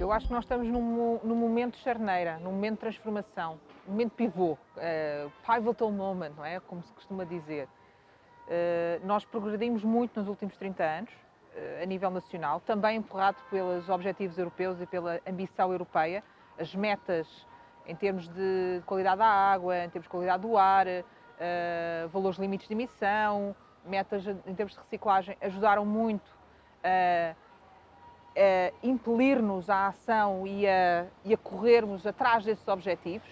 Eu acho que nós estamos num momento de charneira, num momento de transformação, um momento pivô, pivotal moment, não é? Como se costuma dizer. Nós progredimos muito nos últimos 30 anos, a nível nacional, também empurrado pelos objetivos europeus e pela ambição europeia, as metas em termos de qualidade da água, em termos de qualidade do ar, valores limites de emissão, metas em termos de reciclagem, ajudaram muito a impelir-nos à ação e a corrermos atrás desses objetivos.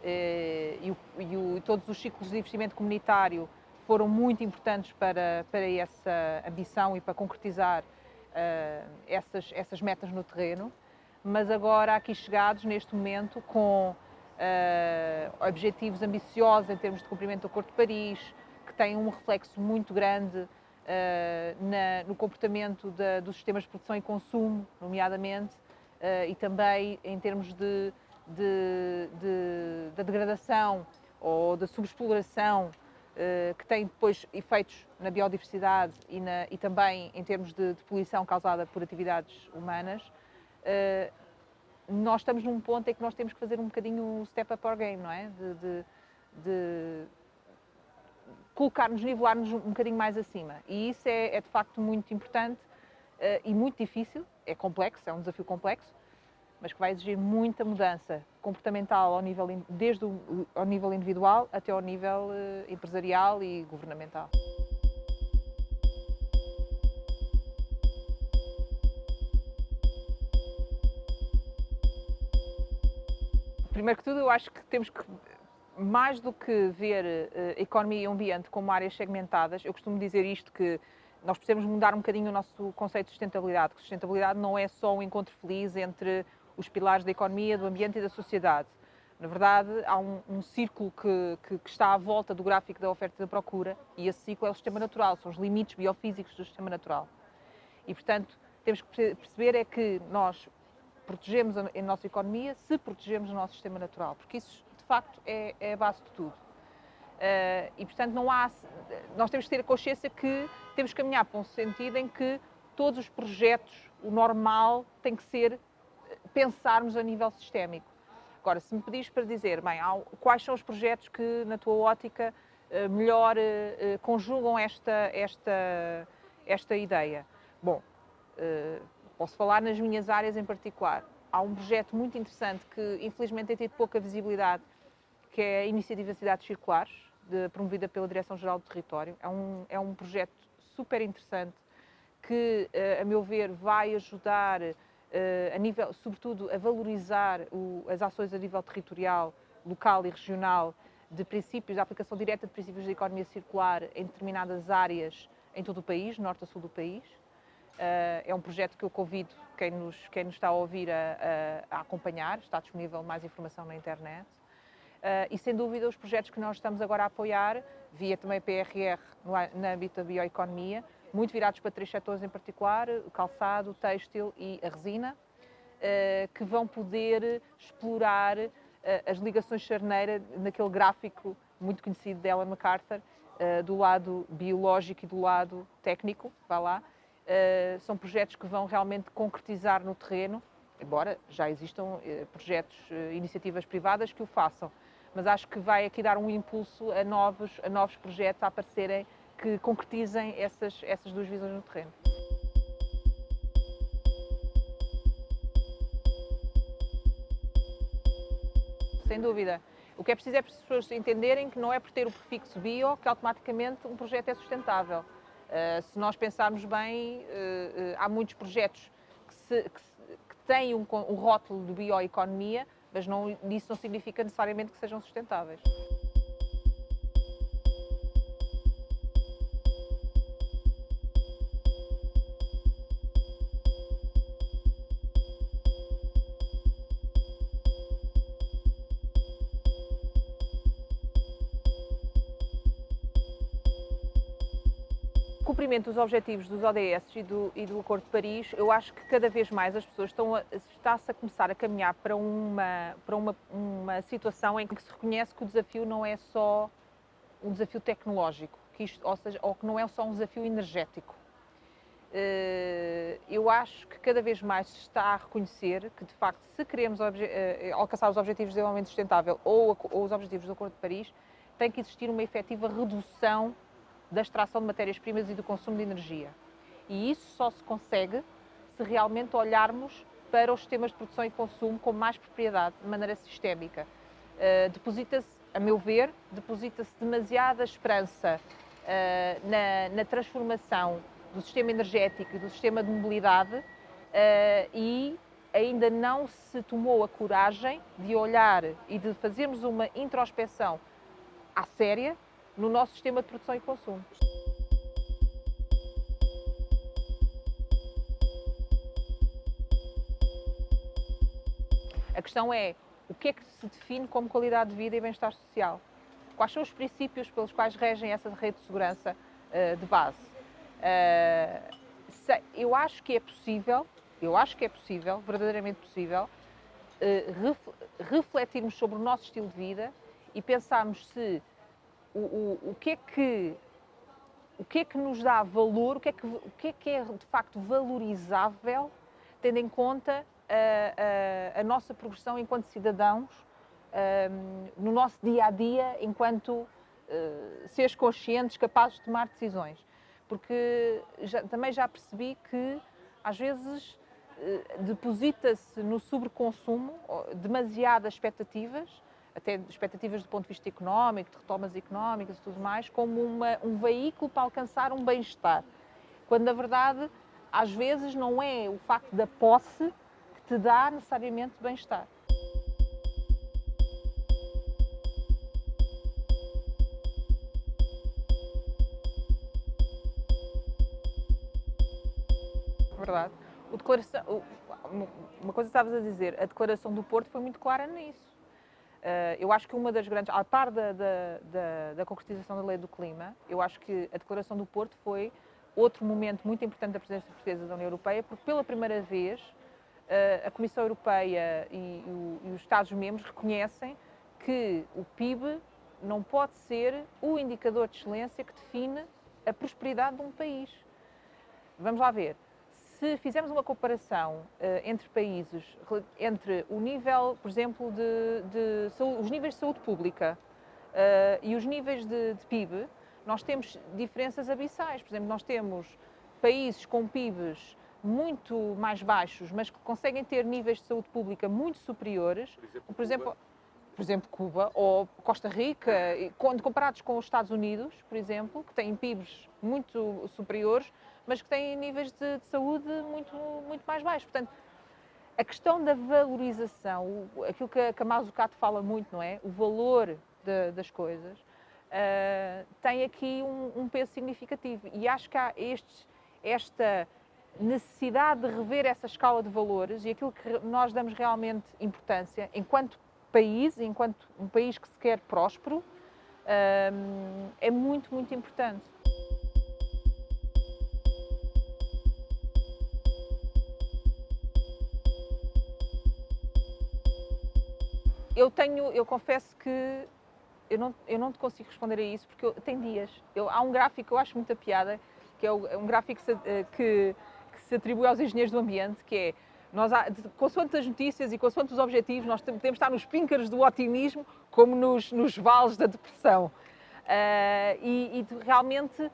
E todos os ciclos de investimento comunitário foram muito importantes para essa ambição e para concretizar essas metas no terreno. Mas agora, aqui chegados, neste momento, com objetivos ambiciosos em termos de cumprimento do Acordo de Paris, que têm um reflexo muito grande no comportamento dos sistemas de produção e consumo, nomeadamente, e também em termos da degradação ou da subexploração, que tem depois efeitos na biodiversidade e também em termos de poluição causada por atividades humanas. Nós estamos num ponto em que nós temos que fazer um bocadinho o step up our game, não é? De colocar-nos, nivelar-nos um bocadinho mais acima. E isso é de facto muito importante e muito difícil, é complexo, é um desafio complexo, mas que vai exigir muita mudança comportamental desde ao nível individual até ao nível empresarial e governamental. Primeiro que tudo, eu acho que temos que, mais do que ver a economia e o ambiente como áreas segmentadas, eu costumo dizer isto, que nós precisamos mudar um bocadinho o nosso conceito de sustentabilidade, que sustentabilidade não é só um encontro feliz entre os pilares da economia, do ambiente e da sociedade. Na verdade, há um círculo que está à volta do gráfico da oferta e da procura, e esse ciclo é o sistema natural, são os limites biofísicos do sistema natural. E, portanto, temos que perceber é que nós protegemos a nossa economia se protegemos o nosso sistema natural, porque isso, de facto, é a base de tudo. E, portanto, nós temos que ter a consciência que temos que caminhar para um sentido em que todos os projetos, o normal, tem que ser pensarmos a nível sistémico. Agora, se me pedires para dizer, bem, quais são os projetos que, na tua ótica, melhor conjugam esta ideia? Bom, posso falar nas minhas áreas em particular. Há um projeto muito interessante que, infelizmente, tem tido pouca visibilidade, que é a Iniciativa Cidades Circulares, promovida pela Direção-Geral do Território. É um projeto super interessante que, a meu ver, vai ajudar, sobretudo, a valorizar as ações a nível territorial, local e regional, da aplicação direta de princípios de economia circular em determinadas áreas em todo o país, norte a sul do país. É um projeto que eu convido quem nos está a ouvir a acompanhar, está disponível mais informação na internet. E, sem dúvida, os projetos que nós estamos agora a apoiar, via também PRR no âmbito da bioeconomia, muito virados para 3 setores em particular, o calçado, o têxtil e a resina, que vão poder explorar as ligações charneira naquele gráfico muito conhecido de Ellen MacArthur, do lado biológico e do lado técnico, vá lá. São projetos que vão realmente concretizar no terreno, embora já existam projetos, iniciativas privadas que o façam, mas acho que vai aqui dar um impulso a novos projetos a aparecerem que concretizem essas 2 visões no terreno. Sem dúvida. O que é preciso é para as pessoas entenderem que não é por ter o prefixo bio que automaticamente um projeto é sustentável. Se nós pensarmos bem, há muitos projetos que têm um rótulo de bioeconomia, mas isso não significa necessariamente que sejam sustentáveis. O cumprimento dos objetivos dos ODS e do Acordo de Paris, eu acho que cada vez mais as pessoas está-se a começar a caminhar para uma situação em que se reconhece que o desafio não é só um desafio tecnológico, ou que não é só um desafio energético. Eu acho que cada vez mais se está a reconhecer que, de facto, se queremos alcançar os Objetivos de Desenvolvimento Sustentável ou os Objetivos do Acordo de Paris, tem que existir uma efetiva redução da extração de matérias-primas e do consumo de energia. E isso só se consegue se realmente olharmos para os sistemas de produção e consumo com mais propriedade, de maneira sistémica. Deposita-se, a meu ver, deposita-se demasiada esperança na transformação do sistema energético e do sistema de mobilidade e ainda não se tomou a coragem de olhar e de fazermos uma introspeção à séria no nosso sistema de produção e consumo. A questão é, o que é que se define como qualidade de vida e bem-estar social? Quais são os princípios pelos quais regem essa rede de segurança de base? Eu acho que é possível, verdadeiramente possível, refletirmos sobre o nosso estilo de vida e pensarmos se o que é que nos dá valor, o que é de facto valorizável, tendo em conta a nossa progressão enquanto cidadãos, no nosso dia-a-dia, enquanto seres conscientes, capazes de tomar decisões. Porque também já percebi que, às vezes, deposita-se no sobreconsumo demasiadas expectativas, até expectativas do ponto de vista económico, de retomas económicas e tudo mais, como um veículo para alcançar um bem-estar. Quando, na verdade, às vezes não é o facto da posse que te dá necessariamente bem-estar. Verdade. Uma coisa que estavas a dizer, a declaração do Porto foi muito clara nisso. Eu acho que uma das grandes, à par da concretização da Lei do Clima, eu acho que a declaração do Porto foi outro momento muito importante da presidência portuguesa da União Europeia, porque pela primeira vez a Comissão Europeia e os Estados-membros reconhecem que o PIB não pode ser o indicador de excelência que define a prosperidade de um país. Vamos lá ver. Se fizermos uma comparação entre países, entre o nível, por exemplo, os níveis de saúde pública e os níveis de PIB, nós temos diferenças abissais. Por exemplo, nós temos países com PIBs muito mais baixos, mas que conseguem ter níveis de saúde pública muito superiores. Por exemplo, Cuba ou Costa Rica, quando comparados com os Estados Unidos, por exemplo, que têm PIBs muito superiores, mas que têm níveis de saúde muito mais baixos. Portanto, a questão da valorização, aquilo que a Mazzucato fala muito, não é? O valor das coisas, tem aqui um peso significativo. E acho que há esta necessidade de rever essa escala de valores e aquilo que nós damos realmente importância, enquanto país, enquanto um país que se quer próspero, é muito, muito importante. Eu confesso que eu não te consigo responder a isso, porque tem dias. Há um gráfico que eu acho muita piada, que é um gráfico que se atribui aos engenheiros do ambiente, que é, consoante as notícias e consoante os objetivos, nós podemos estar nos píncaros do otimismo, como nos vales da depressão. Realmente,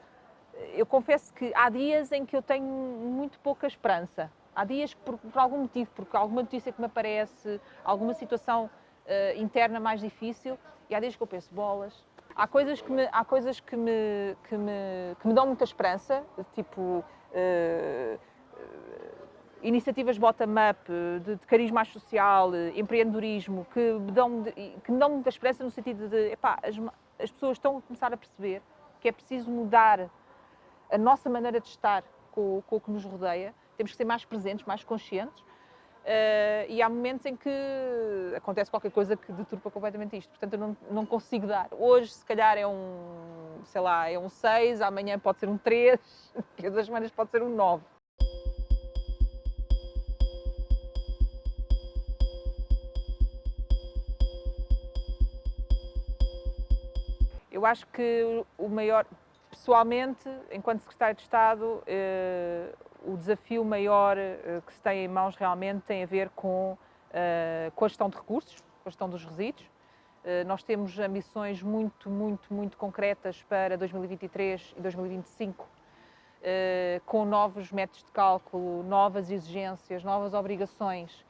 eu confesso que há dias em que eu tenho muito pouca esperança. Há dias que, por algum motivo, porque alguma notícia que me aparece, alguma situação interna mais difícil, e há dias que eu penso, bolas. Há coisas que me dão muita esperança, tipo iniciativas bottom-up, de cariz mais social, empreendedorismo, que me dão muita esperança no sentido de, as pessoas estão a começar a perceber que é preciso mudar a nossa maneira de estar com o que nos rodeia. Temos que ser mais presentes, mais conscientes. E há momentos em que acontece qualquer coisa que deturpa completamente isto. Portanto, eu não consigo dar. Hoje, se calhar, é um 6, amanhã pode ser um 3, daqui a 2 semanas pode ser um 9. Eu acho que o maior... Pessoalmente, enquanto Secretário de Estado, o desafio maior que se tem em mãos realmente tem a ver com a gestão de recursos, com a gestão dos resíduos. Nós temos ambições muito concretas para 2023 e 2025, com novos métodos de cálculo, novas exigências, novas obrigações,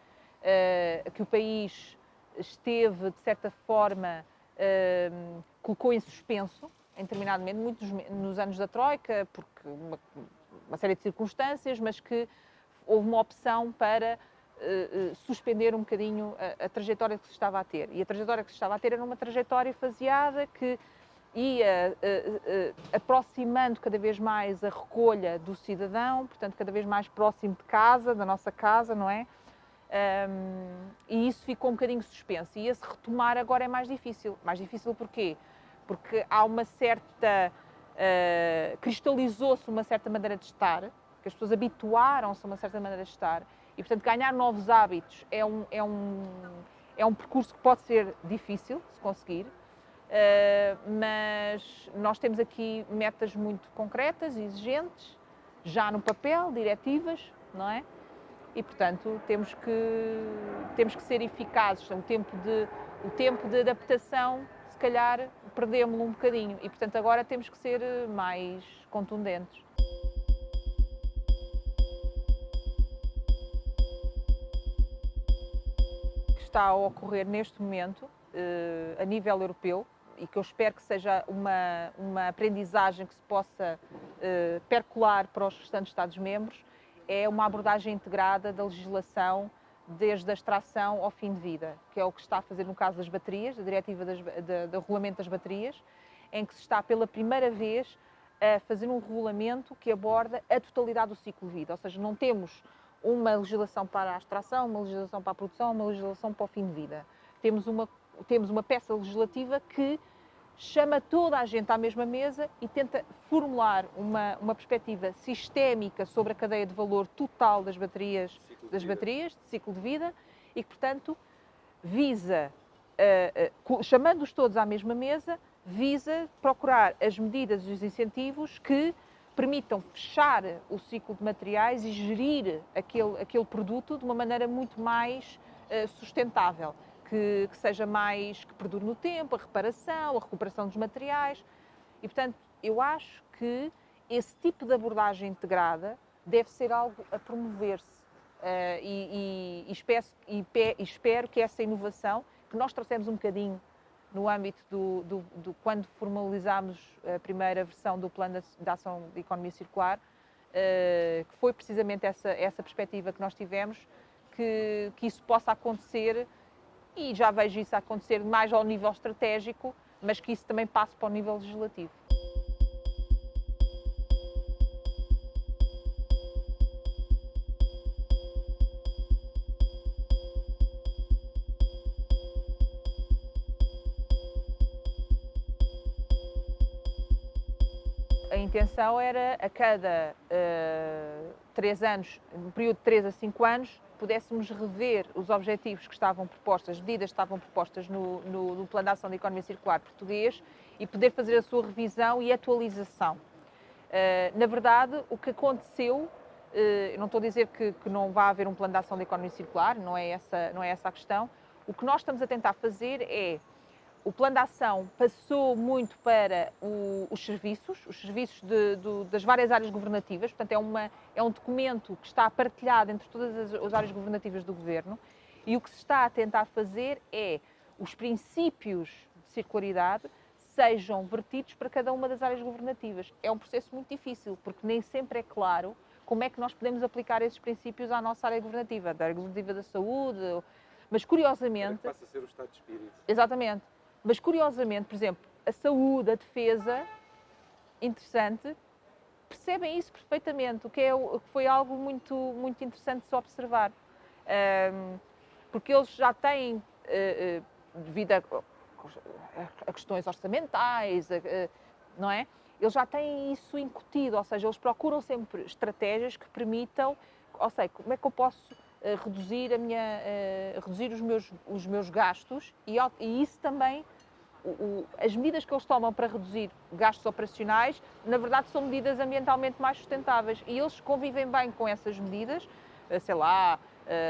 que o país esteve, de certa forma, colocou em suspenso, em determinado momento, muitos nos anos da Troika, porque uma série de circunstâncias, mas que houve uma opção para suspender um bocadinho a trajetória que se estava a ter. E a trajetória que se estava a ter era uma trajetória faseada que ia aproximando cada vez mais a recolha do cidadão, portanto, cada vez mais próximo de casa, da nossa casa, não é? E isso ficou um bocadinho suspenso. E esse retomar agora é mais difícil. Mais difícil porquê? Porque há uma certa... cristalizou-se uma certa maneira de estar, que as pessoas habituaram-se a uma certa maneira de estar, e, portanto, ganhar novos hábitos é um percurso que pode ser difícil de se conseguir, mas nós temos aqui metas muito concretas e exigentes, já no papel, diretivas, não é? E, portanto, temos que ser eficazes. O tempo de adaptação, se calhar, perdemos-lo um bocadinho. E, portanto, agora temos que ser mais contundentes. O que está a ocorrer neste momento, a nível europeu, e que eu espero que seja uma aprendizagem que se possa percolar para os restantes Estados-membros, é uma abordagem integrada da legislação desde a extração ao fim de vida, que é o que se está a fazer no caso das baterias, da diretiva do regulamento das baterias, em que se está pela primeira vez a fazer um regulamento que aborda a totalidade do ciclo de vida, ou seja, não temos uma legislação para a extração, uma legislação para a produção, uma legislação para o fim de vida. Temos uma peça legislativa que chama toda a gente à mesma mesa e tenta formular uma perspectiva sistémica sobre a cadeia de valor total das baterias, de ciclo de vida, e que, portanto, visa, chamando-os todos à mesma mesa, visa procurar as medidas e os incentivos que permitam fechar o ciclo de materiais e gerir aquele produto de uma maneira muito mais sustentável. Que seja mais, que perdure no tempo, a reparação, a recuperação dos materiais. E, portanto, eu acho que esse tipo de abordagem integrada deve ser algo a promover-se. Espero que essa inovação, que nós trouxemos um bocadinho no âmbito quando formalizámos a primeira versão do Plano de Ação de Economia Circular, que foi precisamente essa perspectiva que nós tivemos, que isso possa acontecer. E já vejo isso acontecer mais ao nível estratégico, mas que isso também passe para o nível legislativo. A intenção era, a cada 3 anos, no período de 3 a 5 anos, pudéssemos rever os objetivos que estavam propostos, as medidas que estavam propostas no Plano de Ação de Economia Circular português e poder fazer a sua revisão e atualização. Na verdade, o que aconteceu, eu não estou a dizer que não vai haver um Plano de Ação de Economia Circular, não é essa a questão. O que nós estamos a tentar fazer é, o Plano de Ação passou muito para os serviços das várias áreas governativas, portanto é um documento que está partilhado entre todas as áreas governativas do Governo, e o que se está a tentar fazer é os princípios de circularidade sejam vertidos para cada uma das áreas governativas. É um processo muito difícil, porque nem sempre é claro como é que nós podemos aplicar esses princípios à nossa área governativa, da área governativa da saúde, mas curiosamente... Passa a ser o estado de espírito. Exatamente. Mas, curiosamente, por exemplo, a saúde, a defesa, interessante, percebem isso perfeitamente, o que foi algo muito interessante de se observar. Porque eles já têm, devido a questões orçamentais, não é? Eles já têm isso incutido, ou seja, eles procuram sempre estratégias que permitam, ou seja, como é que eu posso reduzir os meus gastos e isso também as medidas que eles tomam para reduzir gastos operacionais, na verdade, são medidas ambientalmente mais sustentáveis e eles convivem bem com essas medidas, sei lá,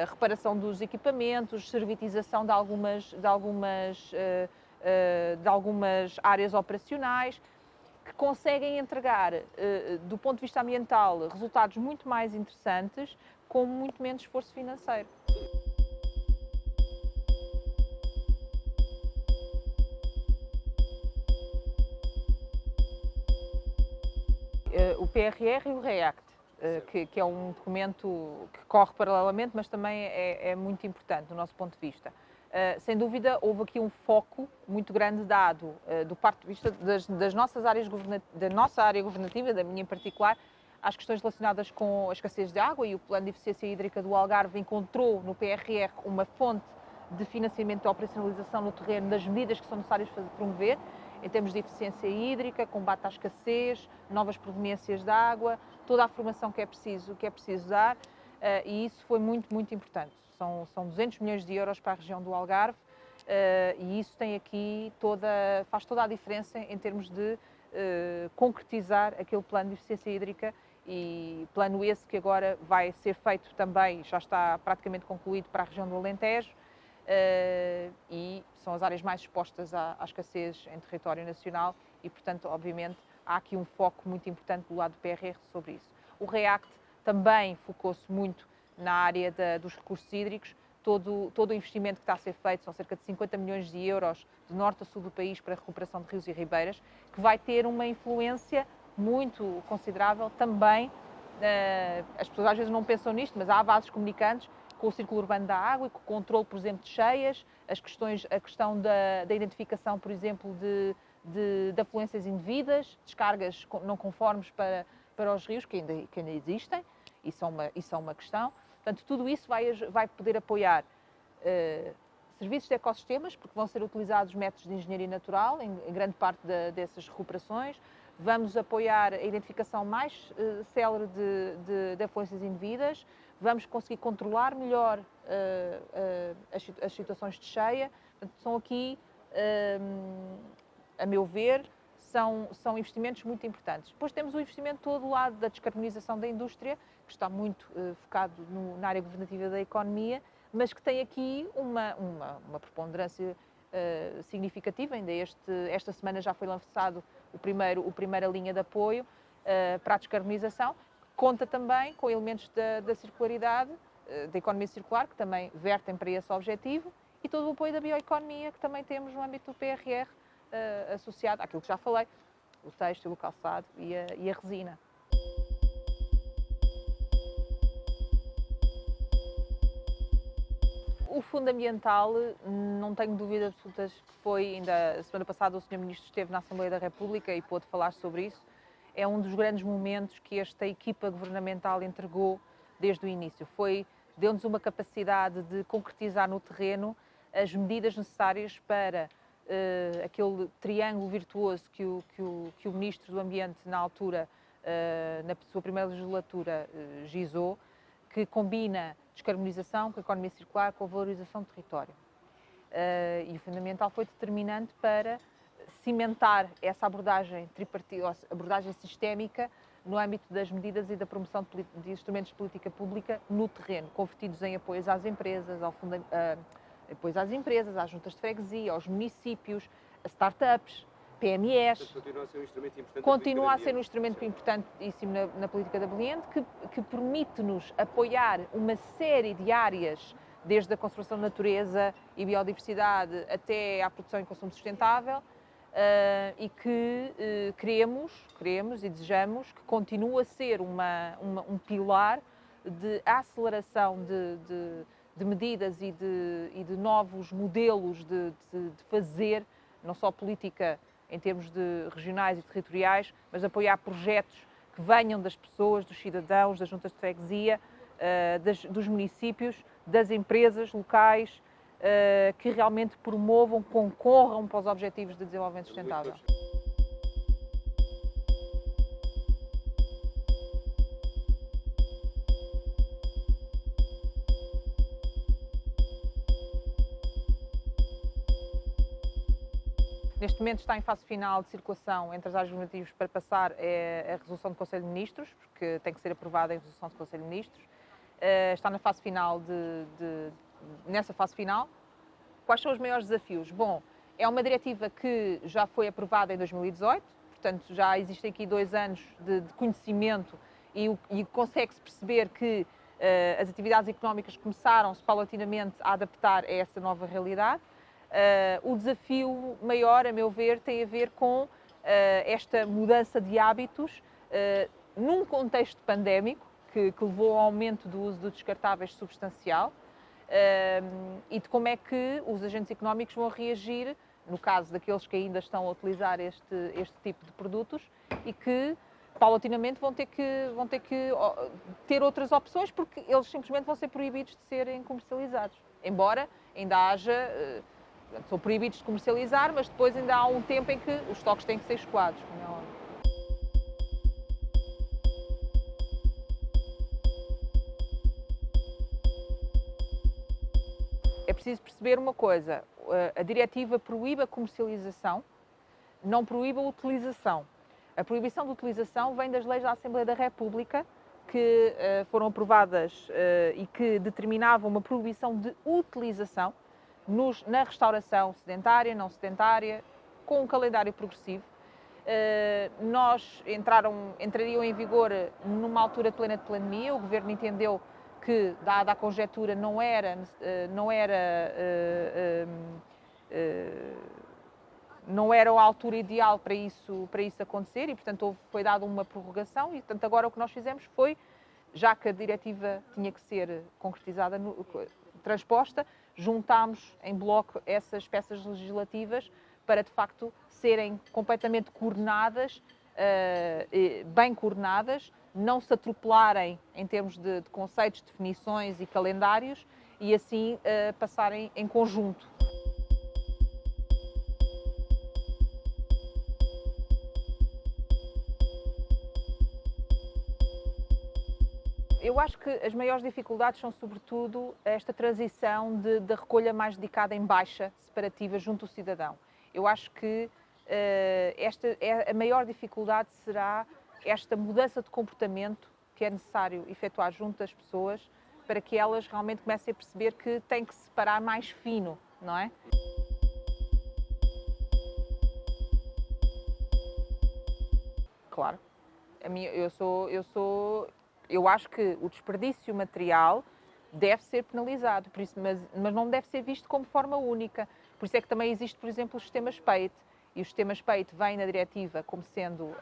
reparação dos equipamentos, servitização de algumas áreas operacionais, que conseguem entregar, do ponto de vista ambiental, resultados muito mais interessantes com muito menos esforço financeiro. O PRR e o REACT, que é um documento que corre paralelamente, mas também é muito importante do nosso ponto de vista. Sem dúvida, houve aqui um foco muito grande dado, do ponto de vista das nossas áreas da nossa área governativa, da minha em particular, às questões relacionadas com a escassez de água, e o Plano de Eficiência Hídrica do Algarve encontrou no PRR uma fonte de financiamento e operacionalização no terreno das medidas que são necessárias para promover, em termos de eficiência hídrica, combate à escassez, novas proveniências de água, toda a formação que é preciso dar, e isso foi muito, muito importante. São 200 milhões de euros para a região do Algarve, e isso faz toda a diferença em termos de concretizar aquele plano de eficiência hídrica, e plano esse que agora vai ser feito também, já está praticamente concluído, para a região do Alentejo, e são as áreas mais expostas à escassez em território nacional e, portanto, obviamente, há aqui um foco muito importante do lado do PRR sobre isso. O REACT também focou-se muito na área dos recursos hídricos. Todo o investimento que está a ser feito, são cerca de 50 milhões de euros de norte a sul do país para a recuperação de rios e ribeiras, que vai ter uma influência muito considerável também. As pessoas às vezes não pensam nisto, mas há vasos comunicantes com o círculo urbano da água e com o controle, por exemplo, de cheias, a questão da identificação, por exemplo, de afluências indevidas, descargas não conformes para os rios, que ainda existem, isso é uma questão. Portanto, tudo isso vai poder apoiar serviços de ecossistemas, porque vão ser utilizados métodos de engenharia natural em grande parte dessas recuperações. Vamos apoiar a identificação mais célere de afluências indevidas, vamos conseguir controlar melhor as situações de cheia. Portanto, são aqui, a meu ver, são investimentos muito importantes. Depois temos o investimento todo do lado da descarbonização da indústria, que está muito focado na área governativa da economia, mas que tem aqui uma preponderância significativa. Ainda esta semana já foi lançado a primeira linha de apoio para a descarbonização, que conta também com elementos da circularidade, da economia circular, que também vertem para esse objetivo, e todo o apoio da bioeconomia, que também temos no âmbito do PRR, associado àquilo que já falei, o têxtil, o calçado e a resina. O Fundo Ambiental, não tenho dúvidas absolutas que foi, ainda a semana passada o Sr. Ministro esteve na Assembleia da República e pôde falar sobre isso, é um dos grandes momentos que esta equipa governamental entregou desde o início. Deu-nos uma capacidade de concretizar no terreno as medidas necessárias para aquele triângulo virtuoso que o Ministro do Ambiente, na altura, na sua primeira legislatura, gizou, que combina descarbonização com a economia circular, com a valorização do território. E o fundamental foi determinante para cimentar essa abordagem tripartite, abordagem sistémica, no âmbito das medidas e da promoção de instrumentos de política pública no terreno, convertidos em apoios às empresas, apoios às empresas, às juntas de freguesia, aos municípios, a startups, PMEs. Continua a ser um instrumento importantíssimo na política de ambiente, que permite-nos apoiar uma série de áreas, desde a conservação da natureza e biodiversidade até à produção e consumo sustentável, e que queremos e desejamos que continue a ser um pilar de aceleração de medidas e de novos modelos de fazer, não só política em termos de regionais e territoriais, mas de apoiar projetos que venham das pessoas, dos cidadãos, das juntas de freguesia, dos municípios, das empresas locais, que realmente promovam, concorram para os objetivos de desenvolvimento sustentável. Neste momento está em fase final de circulação entre as áreas governativas para passar a resolução do Conselho de Ministros, porque tem que ser aprovada em resolução do Conselho de Ministros. Está na fase final nessa fase final. Quais são os maiores desafios? Bom, é uma diretiva que já foi aprovada em 2018, portanto já existem aqui 2 anos de conhecimento e consegue-se perceber que as atividades económicas começaram-se paulatinamente a adaptar a essa nova realidade. O desafio maior, a meu ver, tem a ver com esta mudança de hábitos num contexto pandémico que levou ao aumento do uso de descartáveis substancial e de como é que os agentes económicos vão reagir no caso daqueles que ainda estão a utilizar este tipo de produtos e que paulatinamente vão ter que ter outras opções porque eles simplesmente vão ser proibidos de serem comercializados. Embora ainda haja, são proibidos de comercializar, mas depois ainda há um tempo em que os estoques têm que ser escoados, como é óbvio. É preciso perceber uma coisa, a diretiva proíbe a comercialização, não proíbe a utilização. A proibição de utilização vem das leis da Assembleia da República, que foram aprovadas e que determinavam uma proibição de utilização na restauração sedentária, não sedentária, com um calendário progressivo. Entrariam em vigor numa altura plena de pandemia. O Governo entendeu que, dada a conjetura, não era a altura ideal para isso acontecer e, portanto, foi dada uma prorrogação e, portanto, agora o que nós fizemos foi, já que a diretiva tinha que ser concretizada, transposta, juntámos em bloco essas peças legislativas para, de facto, serem completamente coordenadas, bem coordenadas, não se atropelarem em termos de conceitos, definições e calendários e, assim, passarem em conjunto. Eu acho que as maiores dificuldades são, sobretudo, esta transição da recolha mais dedicada em baixa separativa junto ao cidadão. Eu acho que a maior dificuldade será esta mudança de comportamento que é necessário efetuar junto das pessoas para que elas realmente comecem a perceber que têm que separar mais fino, não é? Claro. Eu acho que o desperdício material deve ser penalizado, por isso, mas não deve ser visto como forma única. Por isso é que também existe, por exemplo, o sistema SPEIT. E o sistema SPEIT vem na diretiva como sendo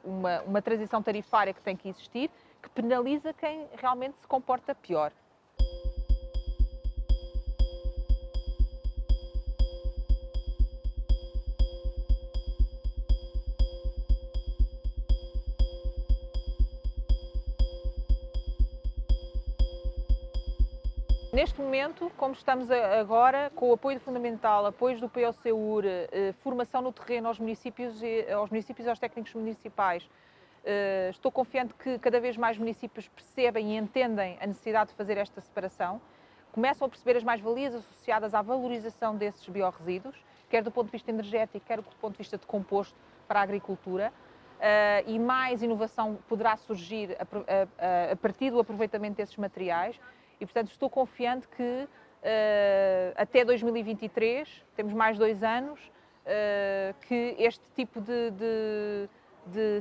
uma transição tarifária que tem que existir, que penaliza quem realmente se comporta pior. Neste momento, como estamos agora, com o apoio fundamental, apoios do POCUR, formação no terreno aos municípios e aos técnicos municipais, estou confiante que cada vez mais municípios percebem e entendem a necessidade de fazer esta separação, começam a perceber as mais-valias associadas à valorização desses biorresíduos, quer do ponto de vista energético, quer do ponto de vista de composto para a agricultura, e mais inovação poderá surgir a partir do aproveitamento desses materiais. E, portanto, estou confiante que até 2023, temos mais 2 anos, que este tipo de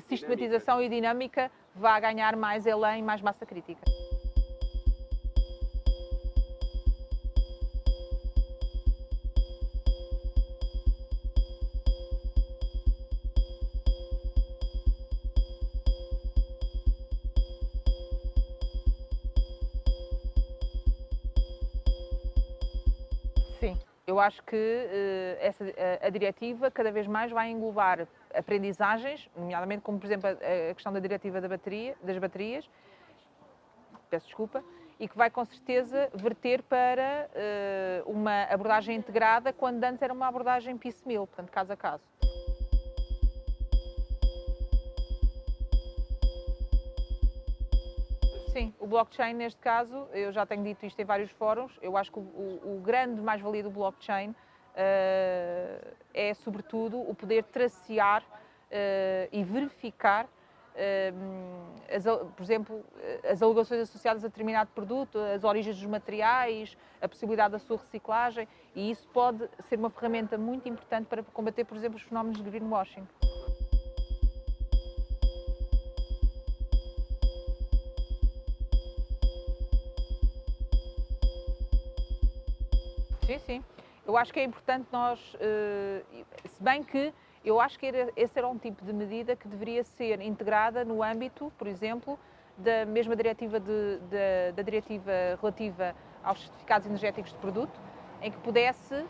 sistematização e dinâmica vá ganhar mais elan e mais massa crítica. Sim, eu acho que a diretiva cada vez mais vai englobar aprendizagens, nomeadamente como, por exemplo, a questão da diretiva das baterias, peço desculpa, e que vai com certeza verter para uma abordagem integrada, quando antes era uma abordagem piecemeal, portanto, caso a caso. Sim, o blockchain, neste caso, eu já tenho dito isto em vários fóruns, eu acho que o grande mais-valia do blockchain é, sobretudo, o poder tracear e verificar, por exemplo, as alegações associadas a determinado produto, as origens dos materiais, a possibilidade da sua reciclagem, e isso pode ser uma ferramenta muito importante para combater, por exemplo, os fenómenos de greenwashing. Sim, sim. Eu acho que é importante nós, se bem que eu acho que esse era um tipo de medida que deveria ser integrada no âmbito, por exemplo, da mesma diretiva, da diretiva relativa aos certificados energéticos de produto, em que pudesse,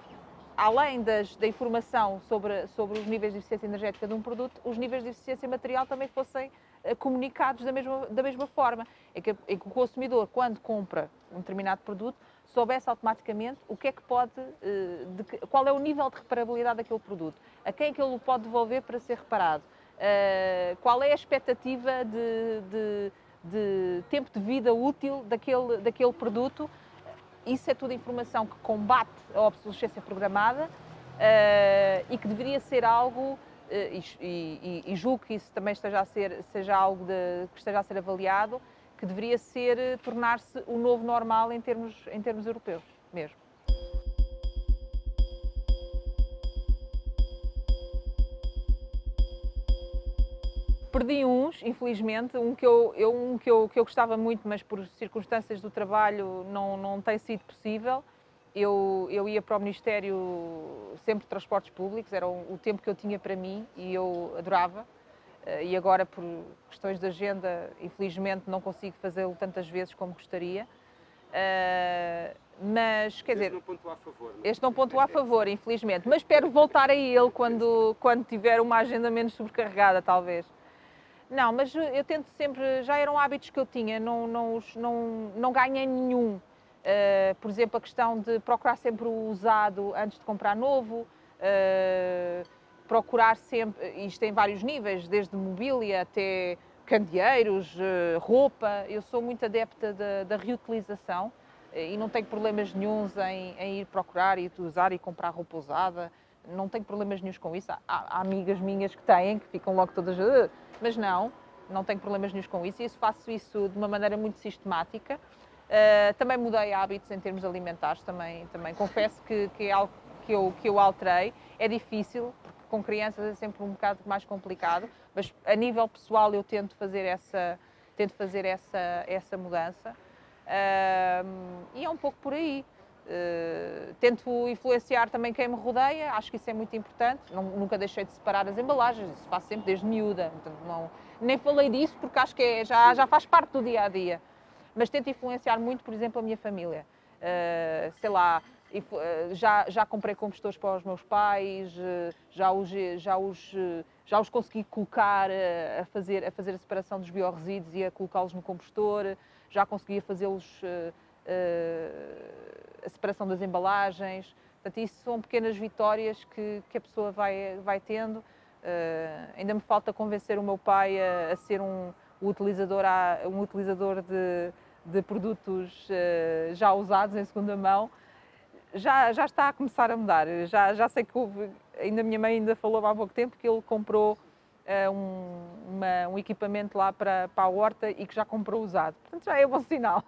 além da informação sobre os níveis de eficiência energética de um produto, os níveis de eficiência material também fossem comunicados da mesma forma, em que o consumidor, quando compra um determinado produto, soubesse automaticamente o que é que pode, qual é o nível de reparabilidade daquele produto, a quem é que ele o pode devolver para ser reparado, qual é a expectativa de tempo de vida útil daquele produto. Isso é tudo informação que combate a obsolescência programada e que deveria ser algo, e julgo que isso também seja algo que esteja a ser avaliado, que deveria tornar-se o novo normal em termos europeus mesmo. Perdi uns, infelizmente, um que eu gostava muito, mas por circunstâncias do trabalho não tem sido possível. Eu ia para o Ministério sempre de Transportes Públicos, era o tempo que eu tinha para mim e eu adorava. E agora, por questões de agenda, infelizmente não consigo fazê-lo tantas vezes como gostaria. Mas, quer dizer, este não pontua a favor, não? Este não pontua a favor, infelizmente. Mas espero voltar a ele quando tiver uma agenda menos sobrecarregada, talvez. Não, mas eu tento sempre, já eram hábitos que eu tinha, não ganhei nenhum. Por exemplo, a questão de procurar sempre o usado antes de comprar novo, procurar sempre, isto tem vários níveis, desde mobília até candeeiros, roupa. Eu sou muito adepta da reutilização e não tenho problemas nenhuns em ir procurar e usar e comprar roupa usada. Não tenho problemas nenhuns com isso. Há amigas minhas que têm, que ficam logo todas... Mas não tenho problemas nenhuns com isso. E faço isso de uma maneira muito sistemática. Também mudei hábitos em termos alimentares. Também confesso que é algo que eu alterei. É difícil, porque com crianças é sempre um bocado mais complicado. Mas a nível pessoal eu tento fazer essa mudança. E é um pouco por aí. Tento influenciar também quem me rodeia, acho que isso é muito importante. Nunca deixei de separar as embalagens, isso faço sempre desde miúda. Portanto, nem falei disso porque acho que já faz parte do dia a dia. Mas tento influenciar muito, por exemplo, a minha família. Sei lá, já comprei compostores para os meus pais, já os consegui colocar a fazer a separação dos biorresíduos e a colocá-los no compostor, já conseguia fazê-los. A separação das embalagens. Portanto, isso são pequenas vitórias que a pessoa vai tendo. Ainda me falta convencer o meu pai a ser um utilizador de produtos já usados em segunda mão. Já está a começar a mudar. Já sei que ainda a minha mãe ainda falou há pouco tempo que ele comprou um equipamento lá para a horta e que já comprou usado. Portanto, já é bom sinal.